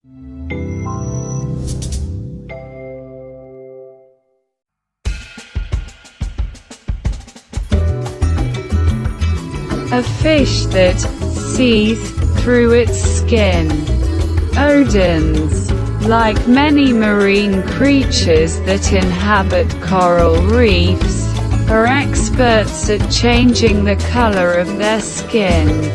A fish that sees through its skin. Odins, like many marine creatures that inhabit coral reefs, are experts at changing the color of their skin.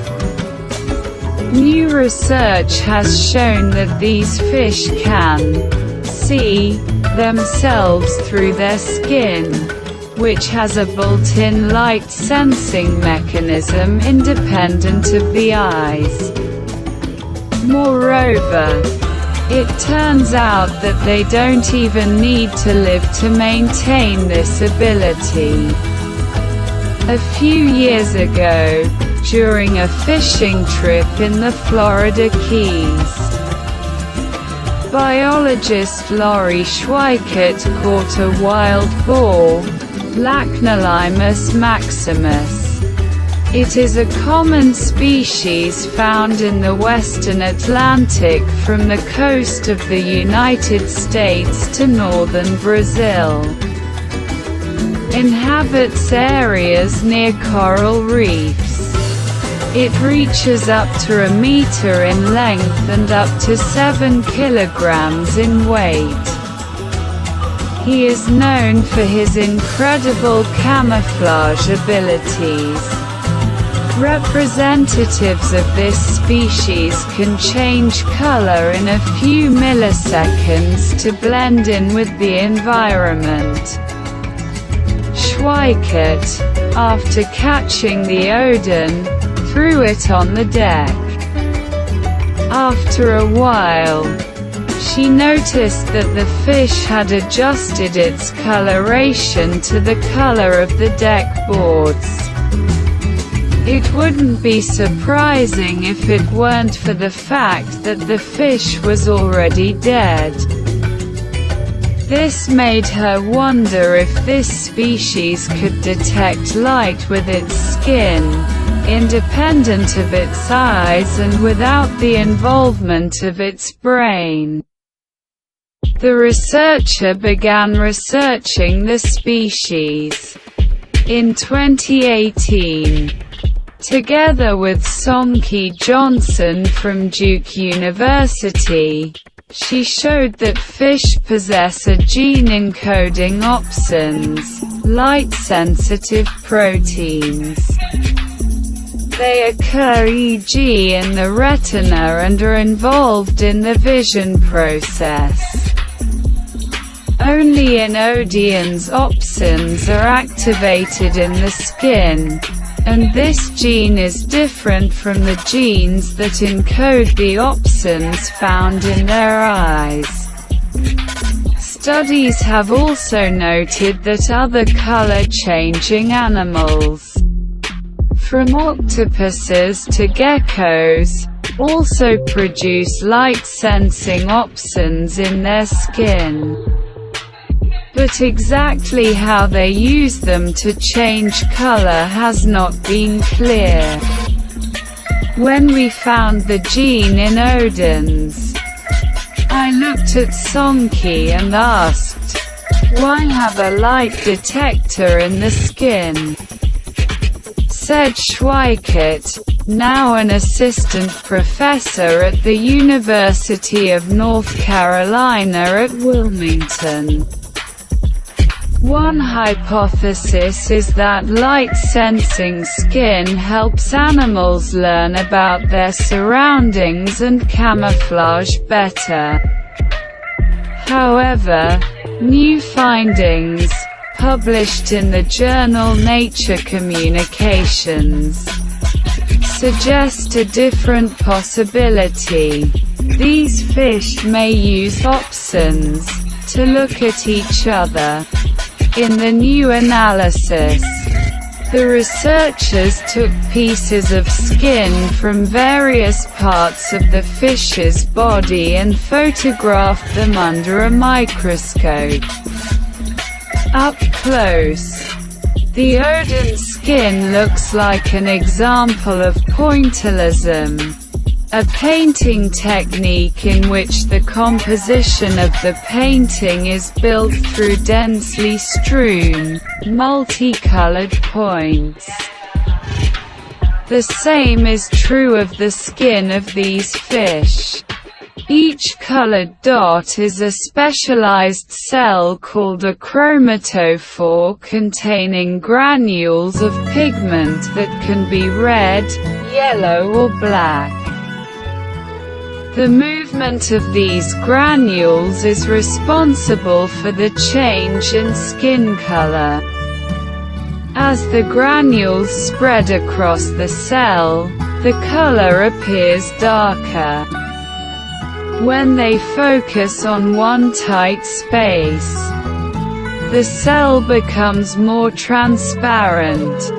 New research has shown that these fish can see themselves through their skin, which has a built-in light-sensing mechanism independent of the eyes. Moreover, it turns out that they don't even need to live to maintain this ability. A few years ago, during a fishing trip in the Florida Keys, biologist Laurie Schweikert caught a wild boar, Lachnolimus maximus. It is a common species found in the western Atlantic from the coast of the United States to northern Brazil. Inhabits areas near coral reefs. It reaches up to 1 meter in length and up to 7 kilograms in weight. He is known for his incredible camouflage abilities. Representatives of this species can change color in a few milliseconds to blend in with the environment. Schweikert, after catching the Odin, threw it on the deck. After a while, she noticed that the fish had adjusted its coloration to the color of the deck boards. It wouldn't be surprising if it weren't for the fact that the fish was already dead. This made her wonder if this species could detect light with its skin, independent of its eyes and without the involvement of its brain. The researcher began researching the species. In 2018, together with Somke Johnson from Duke University, she showed that fish possess a gene encoding opsins, light-sensitive proteins. They occur e.g. in the retina and are involved in the vision process. Only in Odians opsins are activated in the skin, and this gene is different from the genes that encode the opsins found in their eyes. Studies have also noted that other color-changing animals, from octopuses to geckos, also produce light-sensing opsins in their skin. But exactly how they use them to change color has not been clear. When we found the gene in Odins, I looked at Somke and asked, "Why have a light detector in the skin?" Said Schweikert, now an assistant professor at the University of North Carolina at Wilmington. One hypothesis is that light-sensing skin helps animals learn about their surroundings and camouflage better. However, new findings, published in the journal Nature Communications, suggest a different possibility. These fish may use opsins to look at each other. In the new analysis, the researchers took pieces of skin from various parts of the fish's body and photographed them under a microscope. Up close, the Odin skin looks like an example of pointillism. a painting technique in which the composition of the painting is built through densely strewn, multicolored points. The same is true of the skin of these fish. Each colored dot is a specialized cell called a chromatophore containing granules of pigment that can be red, yellow or black. The movement of these granules is responsible for the change in skin color. As the granules spread across the cell, the color appears darker. When they focus on one tight space, the cell becomes more transparent.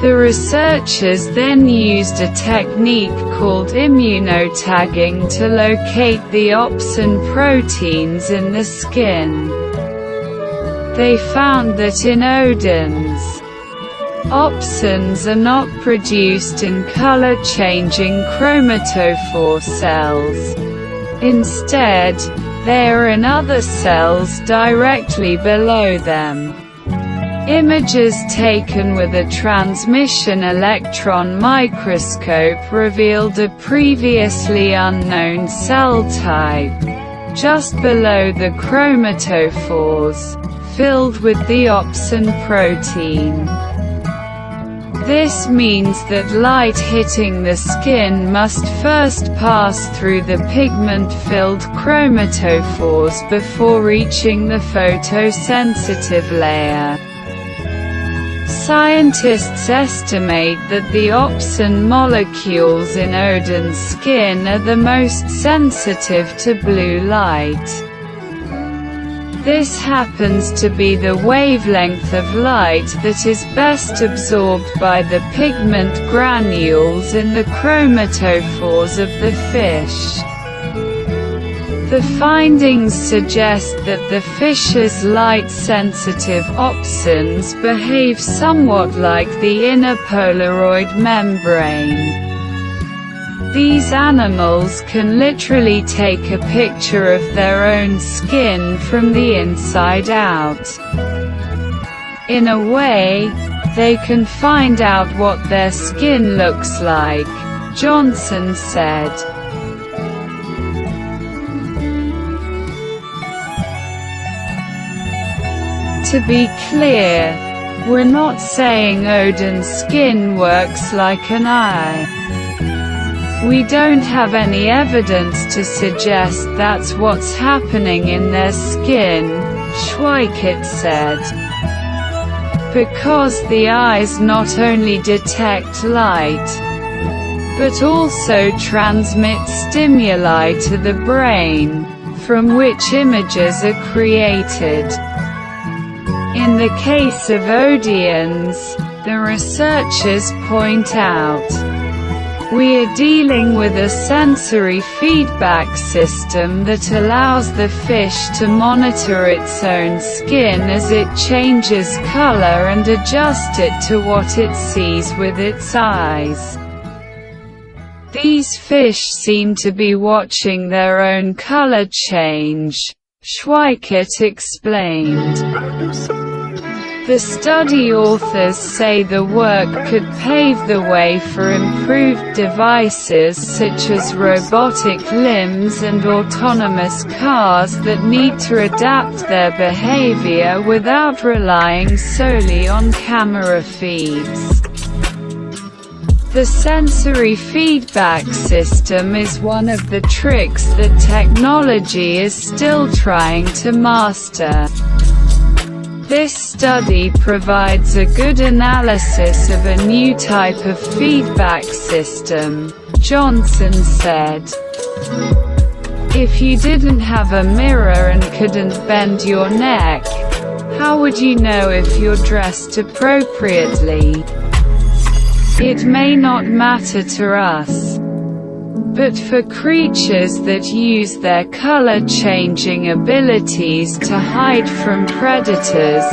The researchers then used a technique called immunotagging to locate the opsin proteins in the skin. They found that in odins, opsins are not produced in color-changing chromatophore cells. Instead, they are in other cells directly below them. Images taken with a transmission electron microscope revealed a previously unknown cell type, just below the chromatophores, filled with the opsin protein. This means that light hitting the skin must first pass through the pigment-filled chromatophores before reaching the photosensitive layer. Scientists estimate that the opsin molecules in Odin's skin are the most sensitive to blue light. This happens to be the wavelength of light that is best absorbed by the pigment granules in the chromatophores of the fish. The findings suggest that the fish's light-sensitive opsins behave somewhat like the inner polaroid membrane. These animals can literally take a picture of their own skin from the inside out. In a way, they can find out what their skin looks like, Johnson said. To be clear, we're not saying Odin's skin works like an eye. We don't have any evidence to suggest that's what's happening in their skin, Schweikert said. Because the eyes not only detect light, but also transmit stimuli to the brain, from which images are created. In the case of Odians, the researchers point out, we are dealing with a sensory feedback system that allows the fish to monitor its own skin as it changes color and adjust it to what it sees with its eyes. These fish seem to be watching their own color change, Schweikert explained. The study authors say the work could pave the way for improved devices such as robotic limbs and autonomous cars that need to adapt their behavior without relying solely on camera feeds. The sensory feedback system is one of the tricks that technology is still trying to master. This study provides a good analysis of a new type of feedback system, Johnson said. If you didn't have a mirror and couldn't bend your neck, how would you know if you're dressed appropriately? It may not matter to us. But for creatures that use their color-changing abilities to hide from predators,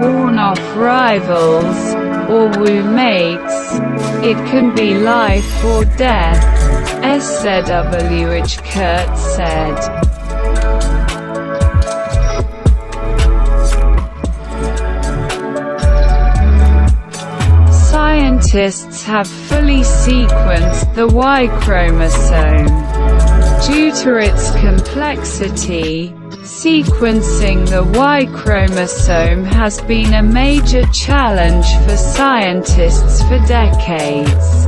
warn off rivals, or woo mates, it can be life or death. SZWH Kurt said. Scientists have fully sequenced the Y chromosome. Due to its complexity, sequencing the Y chromosome has been a major challenge for scientists for decades.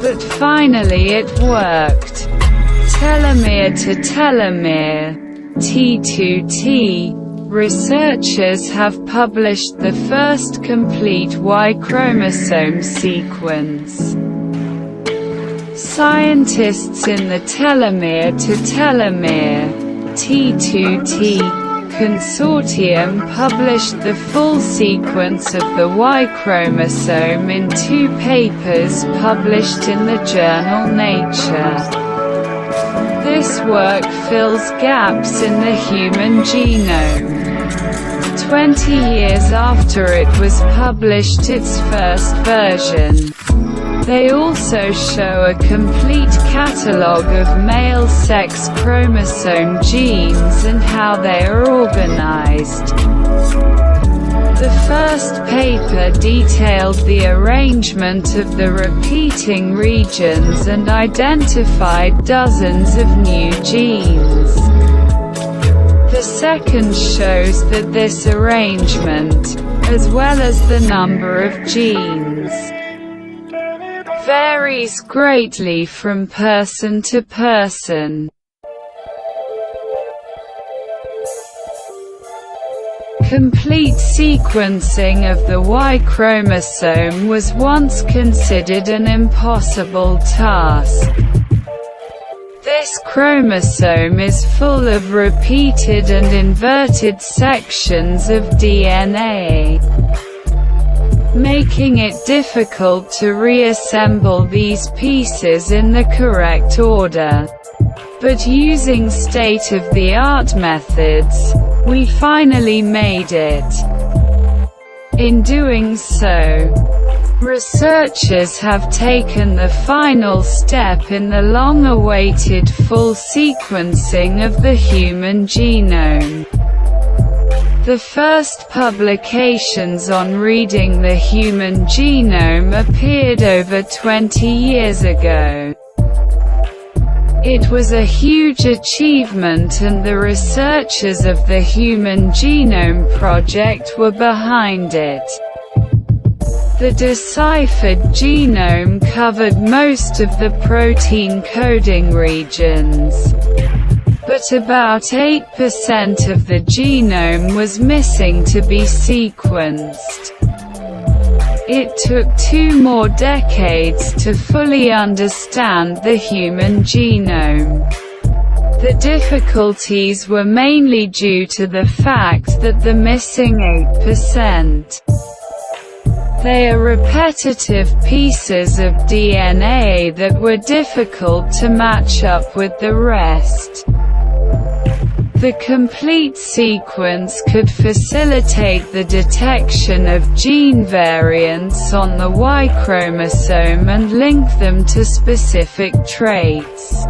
But finally it worked. Telomere to telomere, T2T, researchers have published the first complete Y chromosome sequence. Scientists in the telomere to telomere, T2T, consortium published the full sequence of the Y chromosome in 2 papers published in the journal Nature. This work fills gaps in the human genome. 20 years after it was published its first version. They also show a complete catalogue of male sex chromosome genes and how they are organized. The first paper detailed the arrangement of the repeating regions and identified dozens of new genes. The second shows that this arrangement, as well as the number of genes, varies greatly from person to person. Complete sequencing of the Y chromosome was once considered an impossible task. This chromosome is full of repeated and inverted sections of DNA, making it difficult to reassemble these pieces in the correct order. But using state-of-the-art methods, we finally made it. In doing so, researchers have taken the final step in the long-awaited full sequencing of the human genome. The first publications on reading the human genome appeared over 20 years ago. It was a huge achievement, and the researchers of the Human Genome Project were behind it. The deciphered genome covered most of the protein coding regions, but about 8% of the genome was missing to be sequenced. It took 2 more decades to fully understand the human genome. The difficulties were mainly due to the fact that the missing 8%. They are repetitive pieces of DNA that were difficult to match up with the rest. The complete sequence could facilitate the detection of gene variants on the Y chromosome and link them to specific traits,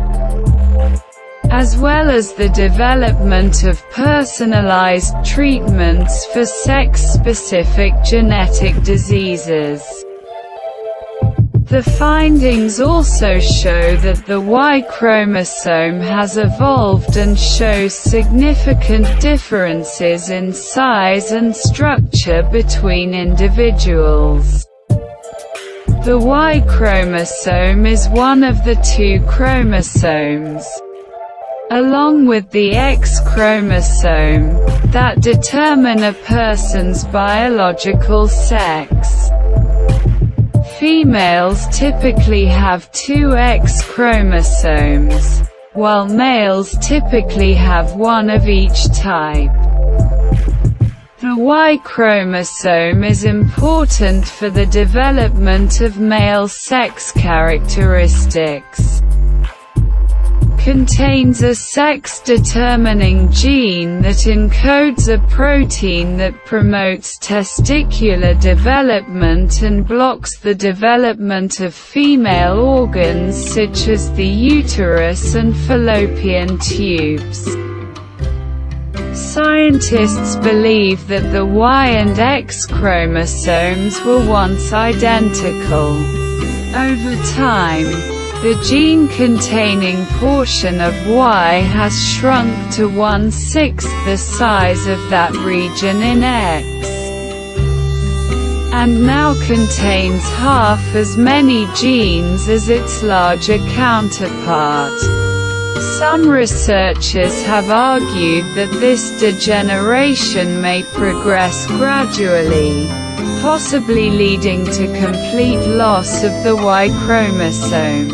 as well as the development of personalized treatments for sex-specific genetic diseases. The findings also show that the Y chromosome has evolved and shows significant differences in size and structure between individuals. The Y chromosome is one of the 2 chromosomes, along with the X chromosome, that determine a person's biological sex. Females typically have 2 X chromosomes, while males typically have 1 of each type. The Y chromosome is important for the development of male sex characteristics. contains a sex-determining gene that encodes a protein that promotes testicular development and blocks the development of female organs such as the uterus and fallopian tubes. Scientists believe that the Y and X chromosomes were once identical. Over time, the gene-containing portion of Y has shrunk to 1/6 the size of that region in X, and now contains half as many genes as its larger counterpart. Some researchers have argued that this degeneration may progress gradually, possibly leading to complete loss of the Y chromosome,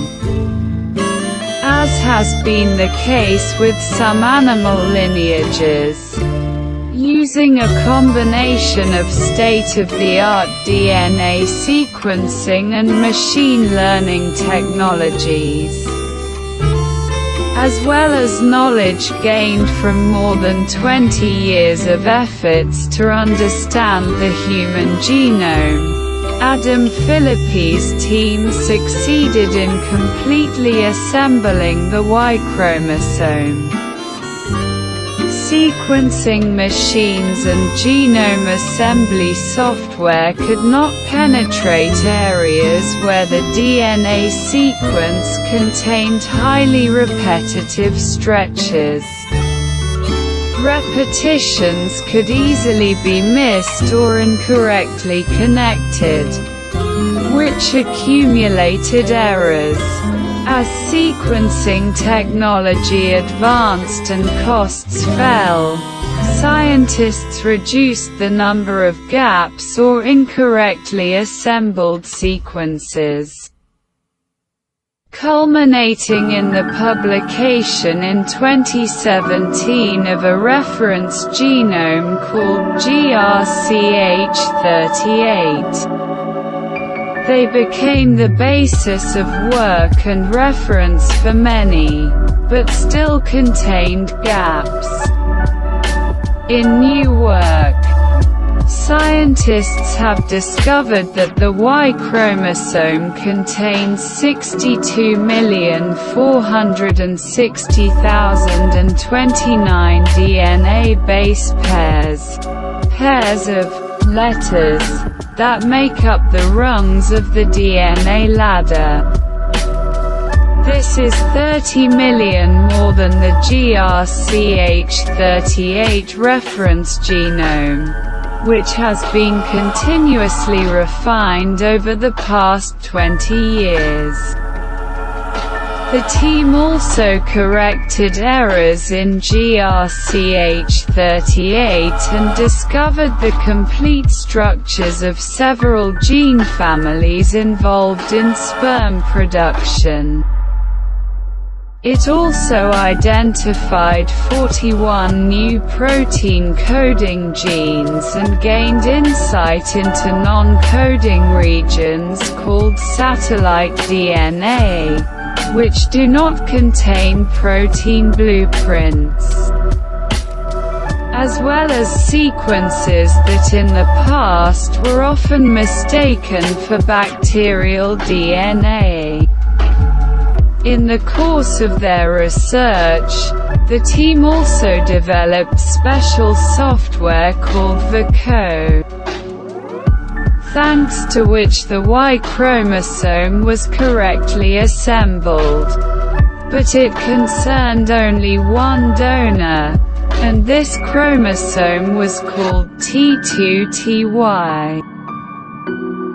as has been the case with some animal lineages. Using a combination of state-of-the-art DNA sequencing and machine learning technologies, as well as knowledge gained from more than 20 years of efforts to understand the human genome, Adam Philippi's team succeeded in completely assembling the Y chromosome. Sequencing machines and genome assembly software could not penetrate areas where the DNA sequence contained highly repetitive stretches. Repetitions could easily be missed or incorrectly connected, which accumulated errors. As sequencing technology advanced and costs fell, scientists reduced the number of gaps or incorrectly assembled sequences, culminating in the publication in 2017 of a reference genome called GRCH38. They became the basis of work and reference for many, but still contained gaps. In new work, scientists have discovered that the Y chromosome contains 62,460,029 DNA base pairs of letters that make up the rungs of the DNA ladder. This is 30 million more than the GRCH38 reference genome, which has been continuously refined over the past 20 years. The team also corrected errors in GRCH38 and discovered the complete structures of several gene families involved in sperm production. It also identified 41 new protein coding genes and gained insight into non-coding regions called satellite DNA, which do not contain protein blueprints, as well as sequences that in the past were often mistaken for bacterial DNA. In the course of their research, the team also developed special software called UmVfU, thanks to which the Y chromosome was correctly assembled. But it concerned only one donor, and this chromosome was called T2TY.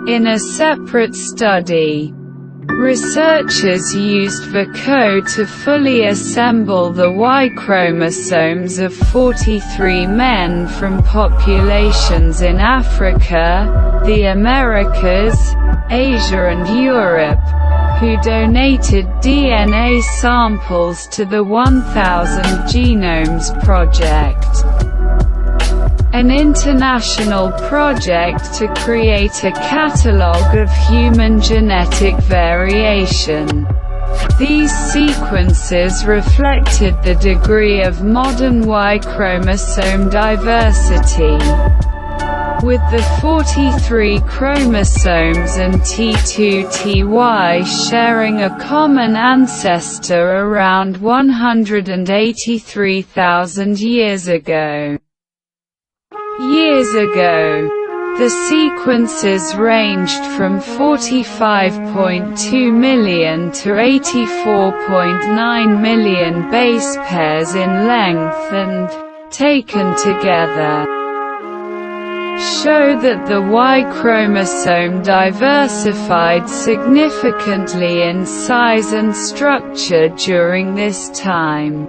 In a separate study, researchers used UmVfU to fully assemble the Y chromosomes of 43 men from populations in Africa, the Americas, Asia and Europe, who donated DNA samples to the 1000 Genomes Project, an international project to create a catalogue of human genetic variation. These sequences reflected the degree of modern Y chromosome diversity, with the 43 chromosomes and T2-TY sharing a common ancestor around 183,000 years ago. The sequences ranged from 45.2 million to 84.9 million base pairs in length and, taken together, show that the Y chromosome diversified significantly in size and structure during this time.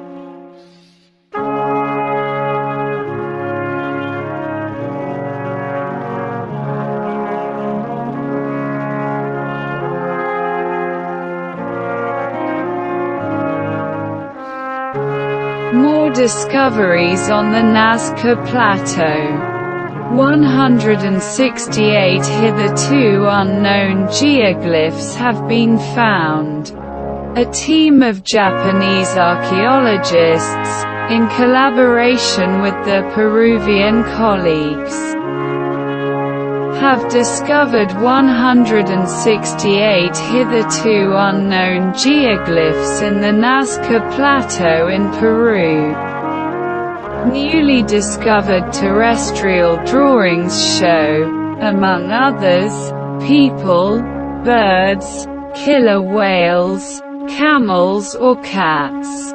More discoveries on the Nazca Plateau. 168 hitherto unknown geoglyphs have been found. A team of Japanese archaeologists, in collaboration with their Peruvian colleagues, have discovered 168 hitherto unknown geoglyphs in the Nazca Plateau in Peru. Newly discovered terrestrial drawings show, among others, people, birds, killer whales, camels or cats.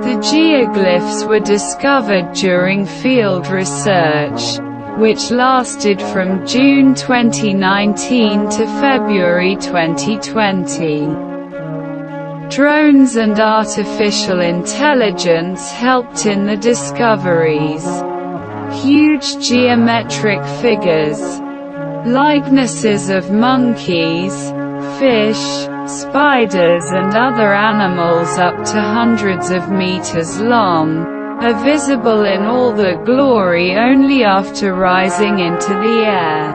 The geoglyphs were discovered during field research, which lasted from June 2019 to February 2020. Drones and artificial intelligence helped in the discoveries. Huge geometric figures, likenesses of monkeys, fish, spiders and other animals up to hundreds of meters long, are visible in all their glory only after rising into the air.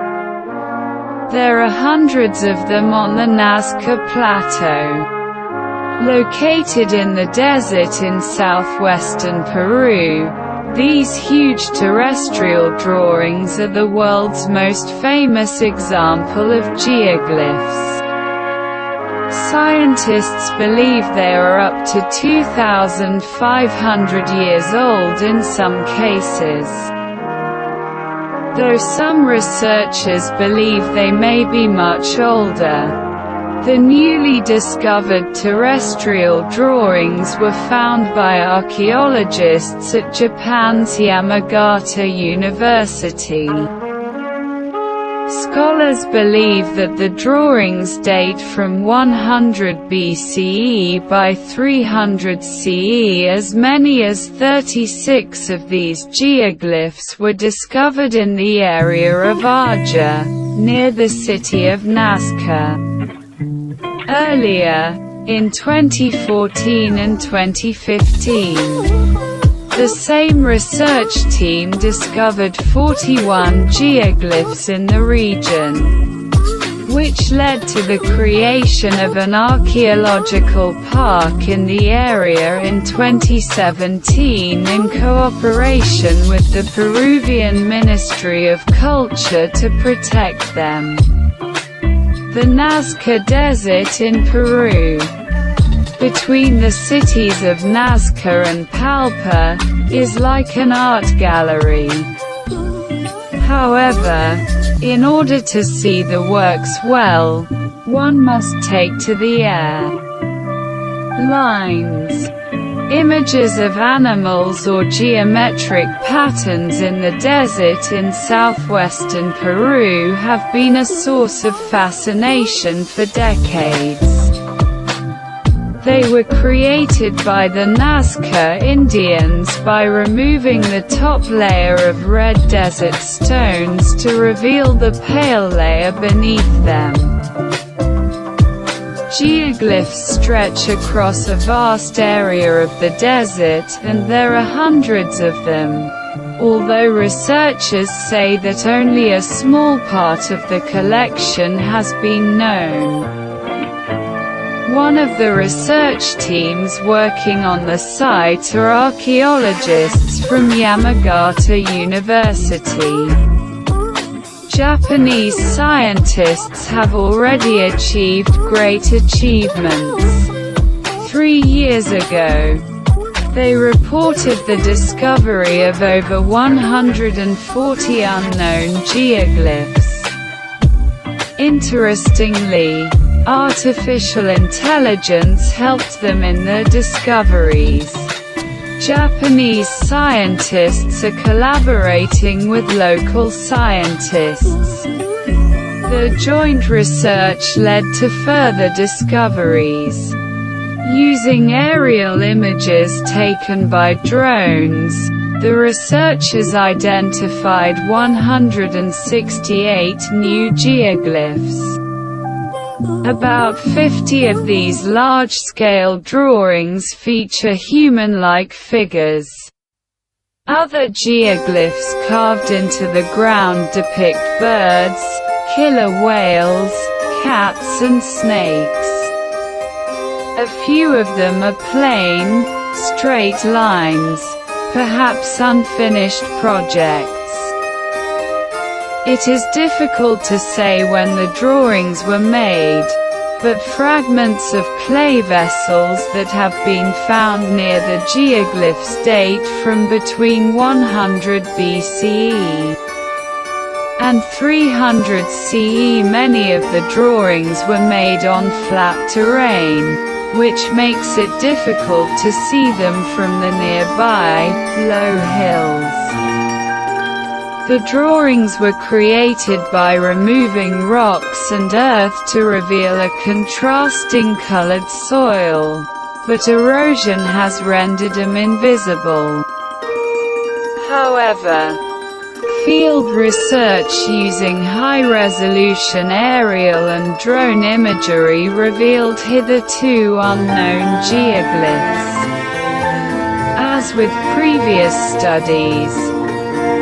There are hundreds of them on the Nazca Plateau. Located in the desert in southwestern Peru, these huge terrestrial drawings are the world's most famous example of geoglyphs. Scientists believe they are up to 2,500 years old in some cases, though some researchers believe they may be much older. The newly discovered terrestrial drawings were found by archaeologists at Japan's Yamagata University. Scholars believe that the drawings date from 100 BCE by 300 CE. As many as 36 of these geoglyphs were discovered in the area of Aja, near the city of Nazca. Earlier, in 2014 and 2015, the same research team discovered 41 geoglyphs in the region, which led to the creation of an archaeological park in the area in 2017 in cooperation with the Peruvian Ministry of Culture to protect them. The Nazca Desert in Peru, between the cities of Nazca and Palpa, is like an art gallery. However, in order to see the works well, one must take to the air lines. Images of animals or geometric patterns in the desert in southwestern Peru have been a source of fascination for decades. They were created by the Nazca Indians by removing the top layer of red desert stones to reveal the pale layer beneath them. Geoglyphs stretch across a vast area of the desert and there are hundreds of them, although researchers say that only a small part of the collection has been known. One of the research teams working on the site are archaeologists from Yamagata University. Japanese scientists have already achieved great achievements. 3 years ago, they reported the discovery of over 140 unknown geoglyphs. Interestingly, artificial intelligence helped them in their discoveries. Japanese scientists are collaborating with local scientists. The joint research led to further discoveries. Using aerial images taken by drones, the researchers identified 168 new geoglyphs. About 50 of these large-scale drawings feature human-like figures. Other geoglyphs carved into the ground depict birds, killer whales, cats and snakes. A few of them are plain, straight lines, perhaps unfinished projects. It is difficult to say when the drawings were made, but fragments of clay vessels that have been found near the geoglyphs date from between 100 BCE and 300 CE. Many of the drawings were made on flat terrain, which makes it difficult to see them from the nearby, low hills. The drawings were created by removing rocks and earth to reveal a contrasting colored soil, but erosion has rendered them invisible. However, field research using high-resolution aerial and drone imagery revealed hitherto unknown geoglyphs. As with previous studies,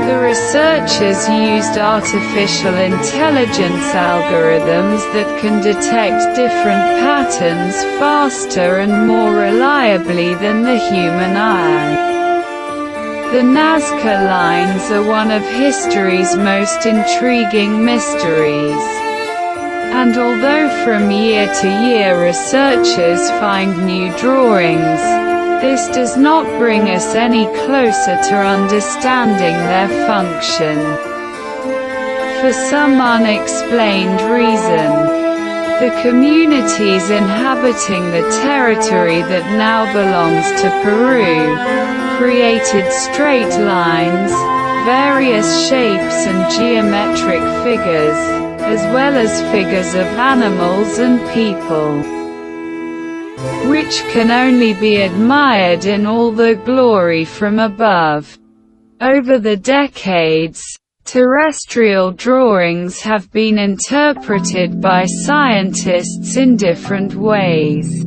the researchers used artificial intelligence algorithms that can detect different patterns faster and more reliably than the human eye. The Nazca lines are one of history's most intriguing mysteries. And although from year to year researchers find new drawings, this does not bring us any closer to understanding their function. For some unexplained reason, the communities inhabiting the territory that now belongs to Peru created straight lines, various shapes and geometric figures, as well as figures of animals and people, which can only be admired in all their glory from above. Over the decades, terrestrial drawings have been interpreted by scientists in different ways.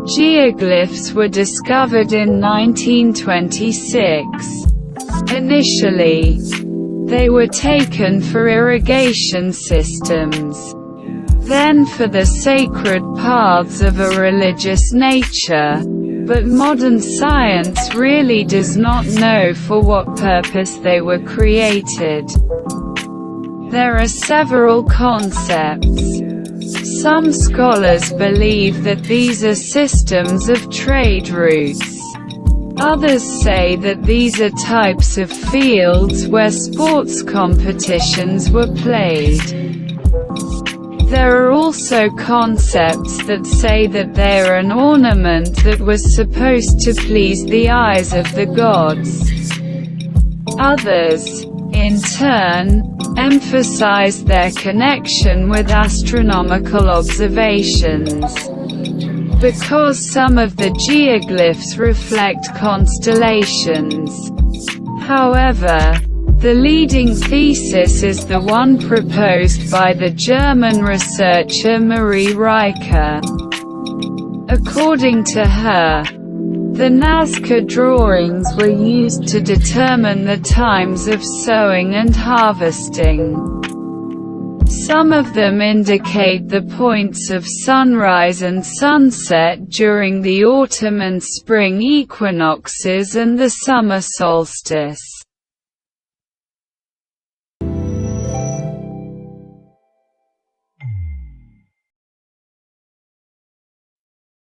Geoglyphs were discovered in 1926. Initially, they were taken for irrigation systems, then for the sacred paths of a religious nature, but modern science really does not know for what purpose they were created. There are several concepts. Some scholars believe that these are systems of trade routes. Others say that these are types of fields where sports competitions were played. There are also concepts that say that they are an ornament that was supposed to please the eyes of the gods. Others, in turn, emphasize their connection with astronomical observations, because some of the geoglyphs reflect constellations. However, the leading thesis is the one proposed by the German researcher Marie Riker. According to her, the Nazca drawings were used to determine the times of sowing and harvesting. Some of them indicate the points of sunrise and sunset during the autumn and spring equinoxes and the summer solstice.